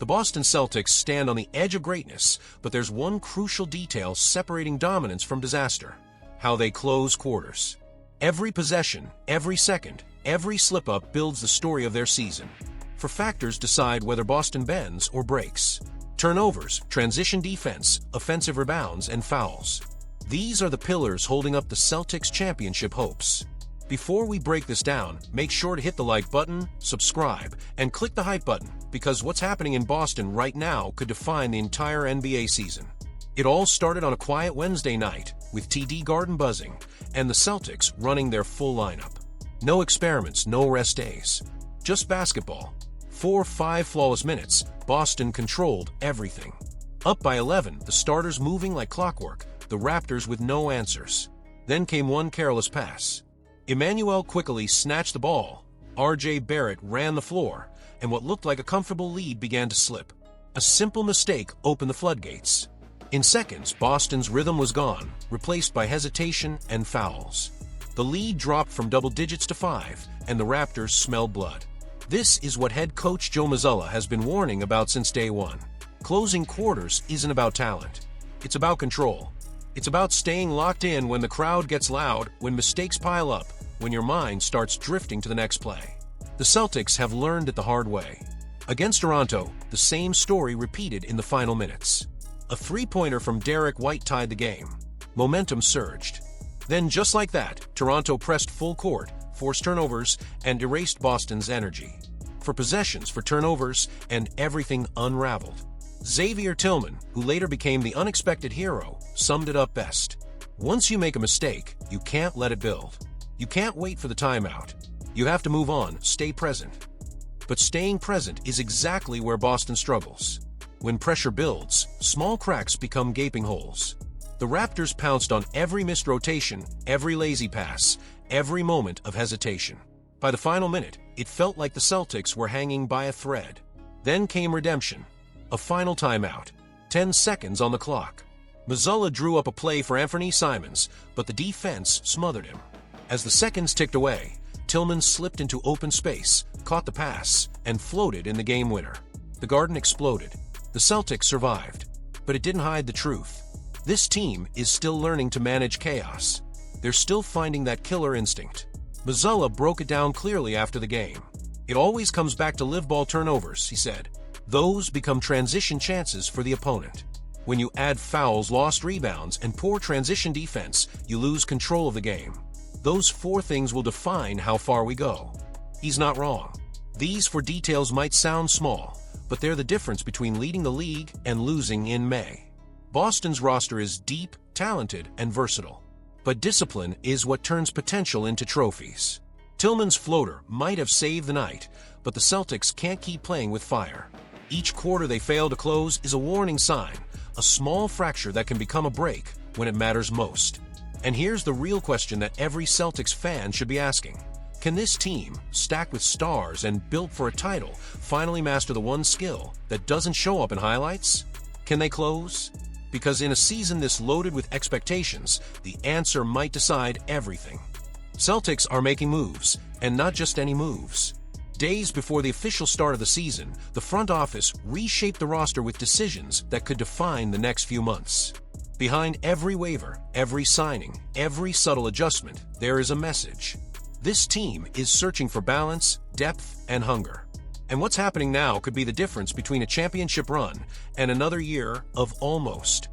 The Boston Celtics stand on the edge of greatness, but there's one crucial detail separating dominance from disaster: how they close quarters. Every possession, every second, every slip-up builds the story of their season. For factors decide whether Boston bends or breaks. Turnovers, transition defense, offensive rebounds, and fouls. These are the pillars holding up the Celtics' championship hopes. Before we break this down, make sure to hit the like button, subscribe, and click the hype button, because what's happening in Boston right now could define the entire NBA season. It all started on a quiet Wednesday night, with TD Garden buzzing, and the Celtics running their full lineup. No experiments, no rest days. Just basketball. 4-5 flawless minutes, Boston controlled everything. Up by 11, the starters moving like clockwork, the Raptors with no answers. Then came one careless pass. Emmanuel quickly snatched the ball, R.J. Barrett ran the floor, and what looked like a comfortable lead began to slip. A simple mistake opened the floodgates. In seconds, Boston's rhythm was gone, replaced by hesitation and fouls. The lead dropped from double digits to 5, and the Raptors smelled blood. This is what head coach Joe Mazzulla has been warning about since day one. Closing quarters isn't about talent. It's about control. It's about staying locked in when the crowd gets loud, when mistakes pile up, when your mind starts drifting to the next play. The Celtics have learned it the hard way. Against Toronto, the same story repeated in the final minutes. A three-pointer from Derek White tied the game. Momentum surged. Then, just like that, Toronto pressed full court, forced turnovers, and erased Boston's energy. For possessions, for turnovers, and everything unraveled. Xavier Tillman, who later became the unexpected hero, summed it up best. Once you make a mistake, you can't let it build. You can't wait for the timeout. You have to move on, stay present. But staying present is exactly where Boston struggles. When pressure builds, small cracks become gaping holes. The Raptors pounced on every missed rotation, every lazy pass, every moment of hesitation. By the final minute, it felt like the Celtics were hanging by a thread. Then came redemption. A final timeout. 10 seconds on the clock. Mazzulla drew up a play for Anthony Simons, but the defense smothered him. As the seconds ticked away, Tillman slipped into open space, caught the pass, and floated in the game winner. The Garden exploded. The Celtics survived. But it didn't hide the truth. This team is still learning to manage chaos. They're still finding that killer instinct. Mazzulla broke it down clearly after the game. It always comes back to live ball turnovers, he said. Those become transition chances for the opponent. When you add fouls, lost rebounds, and poor transition defense, you lose control of the game. Those four things will define how far we go. He's not wrong. These four details might sound small, but they're the difference between leading the league and losing in May. Boston's roster is deep, talented, and versatile. But discipline is what turns potential into trophies. Tillman's floater might have saved the night, but the Celtics can't keep playing with fire. Each quarter they fail to close is a warning sign, a small fracture that can become a break when it matters most. And here's the real question that every Celtics fan should be asking. Can this team, stacked with stars and built for a title, finally master the one skill that doesn't show up in highlights? Can they close? Because in a season this loaded with expectations, the answer might decide everything. Celtics are making moves, and not just any moves. Days before the official start of the season, the front office reshaped the roster with decisions that could define the next few months. Behind every waiver, every signing, every subtle adjustment, there is a message. This team is searching for balance, depth, and hunger. And what's happening now could be the difference between a championship run and another year of almost.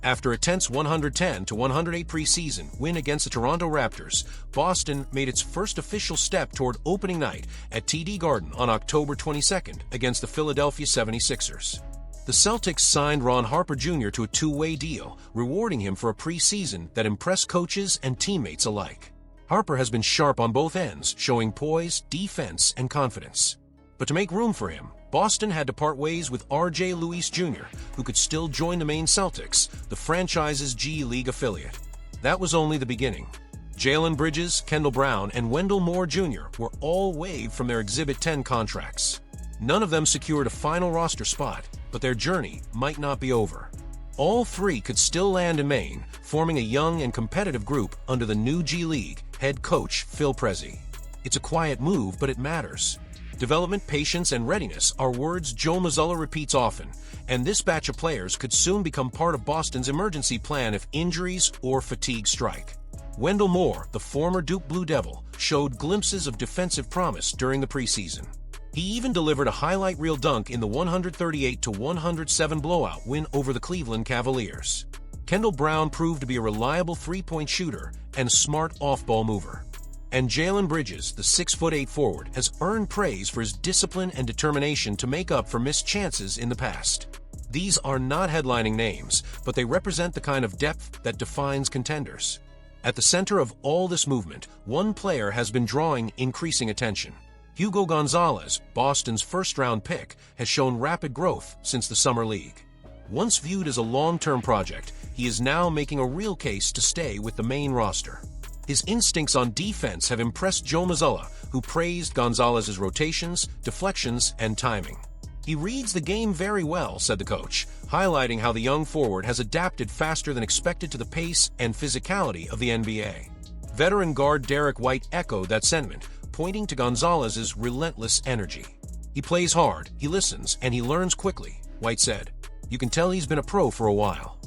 After a tense 110-108 preseason win against the Toronto Raptors, Boston made its first official step toward opening night at TD Garden on October 22nd against the Philadelphia 76ers. The Celtics signed Ron Harper Jr. to a two-way deal, rewarding him for a preseason that impressed coaches and teammates alike. Harper has been sharp on both ends, showing poise, defense, and confidence. But to make room for him, Boston had to part ways with R.J. Lewis Jr., who could still join the main Celtics, the franchise's G League affiliate. That was only the beginning. Jalen Bridges, Kendall Brown, and Wendell Moore Jr. were all waived from their Exhibit 10 contracts. None of them secured a final roster spot, but their journey might not be over. All three could still land in Maine, forming a young and competitive group under the new G League head coach Phil Prezi. It's a quiet move, but it matters. Development, patience, and readiness are words Joe Mazzulla repeats often, and this batch of players could soon become part of Boston's emergency plan if injuries or fatigue strike. Wendell Moore, the former Duke Blue Devil, showed glimpses of defensive promise during the preseason. He even delivered a highlight reel dunk in the 138-107 blowout win over the Cleveland Cavaliers. Kendall Brown proved to be a reliable three-point shooter and a smart off-ball mover. And Jalen Bridges, the 6'8" forward, has earned praise for his discipline and determination to make up for missed chances in the past. These are not headlining names, but they represent the kind of depth that defines contenders. At the center of all this movement, one player has been drawing increasing attention. Hugo Gonzalez, Boston's first-round pick, has shown rapid growth since the Summer League. Once viewed as a long-term project, he is now making a real case to stay with the main roster. His instincts on defense have impressed Joe Mazzulla, who praised Gonzalez's rotations, deflections, and timing. "He reads the game very well," said the coach, highlighting how the young forward has adapted faster than expected to the pace and physicality of the NBA. Veteran guard Derek White echoed that sentiment, pointing to Gonzalez's relentless energy. "He plays hard, he listens, and he learns quickly," White said. "You can tell he's been a pro for a while."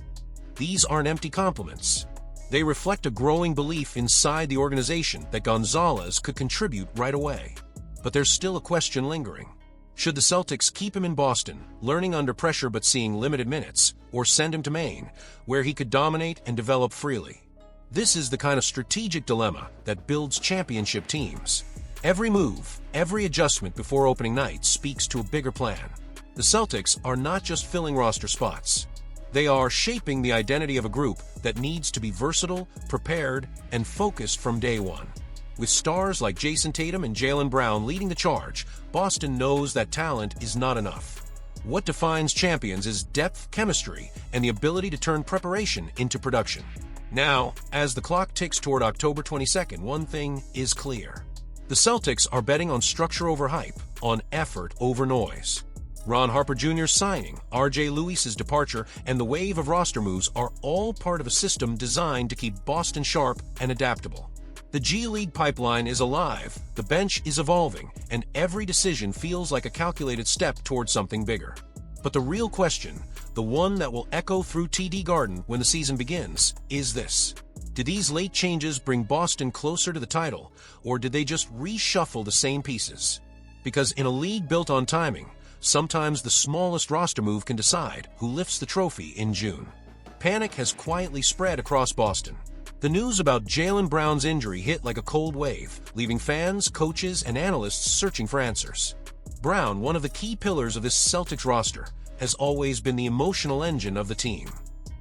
These aren't empty compliments. They reflect a growing belief inside the organization that Gonzalez could contribute right away. But there's still a question lingering. Should the Celtics keep him in Boston, learning under pressure but seeing limited minutes, or send him to Maine, where he could dominate and develop freely? This is the kind of strategic dilemma that builds championship teams. Every move, every adjustment before opening night speaks to a bigger plan. The Celtics are not just filling roster spots. They are shaping the identity of a group that needs to be versatile, prepared, and focused from day one. With stars like Jayson Tatum and Jaylen Brown leading the charge, Boston knows that talent is not enough. What defines champions is depth, chemistry, and the ability to turn preparation into production. Now, as the clock ticks toward October 22nd, one thing is clear. The Celtics are betting on structure over hype, on effort over noise. Ron Harper Jr.'s signing, R.J. Lewis's departure, and the wave of roster moves are all part of a system designed to keep Boston sharp and adaptable. The G League pipeline is alive, the bench is evolving, and every decision feels like a calculated step toward something bigger. But the real question, the one that will echo through TD Garden when the season begins, is this. Did these late changes bring Boston closer to the title, or did they just reshuffle the same pieces? Because in a league built on timing, sometimes the smallest roster move can decide who lifts the trophy in June. Panic has quietly spread across Boston. The news about Jaylen Brown's injury hit like a cold wave, leaving fans, coaches, and analysts searching for answers. Brown, one of the key pillars of this Celtics roster, has always been the emotional engine of the team.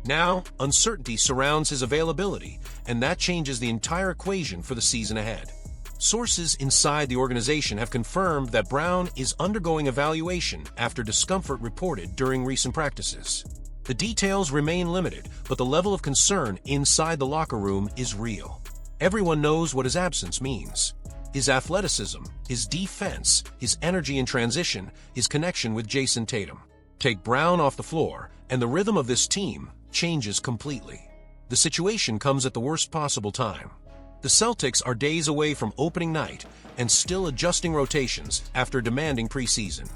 Now, uncertainty surrounds his availability, and that changes the entire equation for the season ahead. Sources inside the organization have confirmed that Brown is undergoing evaluation after discomfort reported during recent practices. The details remain limited, but the level of concern inside the locker room is real. Everyone knows what his absence means. His athleticism, his defense, his energy in transition, his connection with Jayson Tatum. Take Brown off the floor, and the rhythm of this team changes completely. The situation comes at the worst possible time. The Celtics are days away from opening night and still adjusting rotations after a demanding preseason.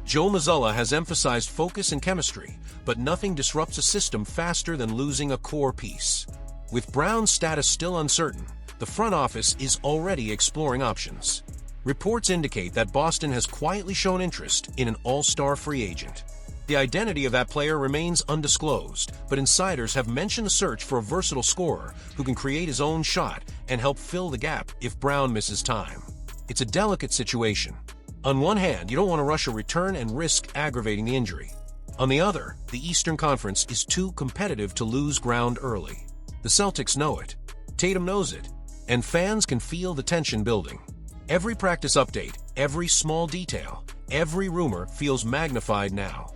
Joe Mazzulla has emphasized focus and chemistry, but nothing disrupts a system faster than losing a core piece. With Brown's status still uncertain, the front office is already exploring options. Reports indicate that Boston has quietly shown interest in an all-star free agent. The identity of that player remains undisclosed, but insiders have mentioned a search for a versatile scorer who can create his own shot and help fill the gap if Brown misses time. It's a delicate situation. On one hand, you don't want to rush a return and risk aggravating the injury. On the other, the Eastern Conference is too competitive to lose ground early. The Celtics know it. Tatum knows it. And fans can feel the tension building. Every practice update, every small detail, every rumor feels magnified now.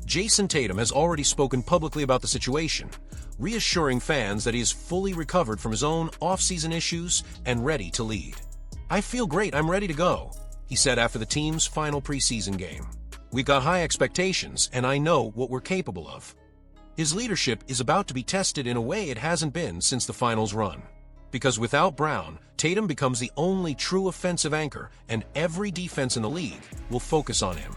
Jayson Tatum has already spoken publicly about the situation, reassuring fans that he is fully recovered from his own off-season issues and ready to lead. "I feel great, I'm ready to go," he said after the team's final preseason game. "We've got high expectations, and I know what we're capable of." His leadership is about to be tested in a way it hasn't been since the finals run. Because without Brown, Tatum becomes the only true offensive anchor, and every defense in the league will focus on him.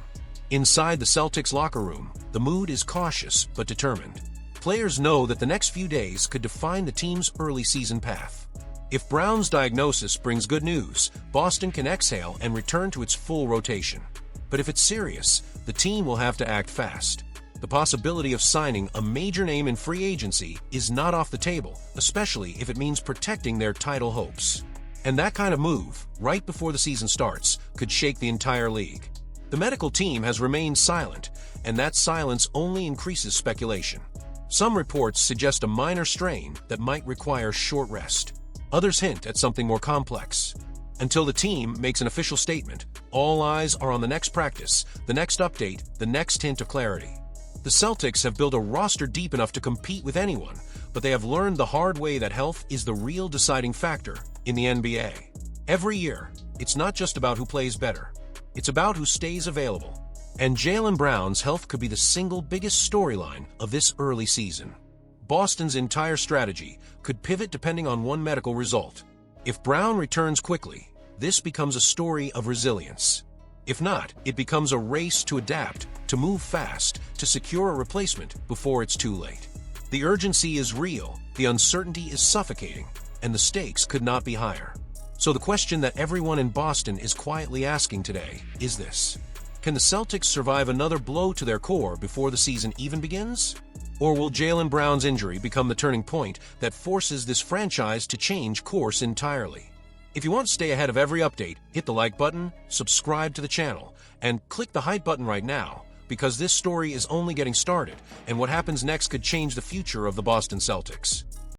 Inside the Celtics locker room, the mood is cautious but determined. Players know that the next few days could define the team's early season path. If Brown's diagnosis brings good news, Boston can exhale and return to its full rotation. But if it's serious, the team will have to act fast. The possibility of signing a major name in free agency is not off the table, especially if it means protecting their title hopes. And that kind of move, right before the season starts, could shake the entire league. The medical team has remained silent, and that silence only increases speculation. Some reports suggest a minor strain that might require short rest. Others hint at something more complex. Until the team makes an official statement, all eyes are on the next practice, the next update, the next hint of clarity. The Celtics have built a roster deep enough to compete with anyone, but they have learned the hard way that health is the real deciding factor in the NBA. Every year, it's not just about who plays better. It's about who stays available. And Jaylen Brown's health could be the single biggest storyline of this early season. Boston's entire strategy could pivot depending on one medical result. If Brown returns quickly, this becomes a story of resilience. If not, it becomes a race to adapt, to move fast, to secure a replacement before it's too late. The urgency is real, the uncertainty is suffocating, and the stakes could not be higher. So the question that everyone in Boston is quietly asking today is this: can the Celtics survive another blow to their core before the season even begins? Or will Jaylen Brown's injury become the turning point that forces this franchise to change course entirely? If you want to stay ahead of every update, hit the like button, subscribe to the channel, and click the hype button right now, because this story is only getting started, and what happens next could change the future of the Boston Celtics.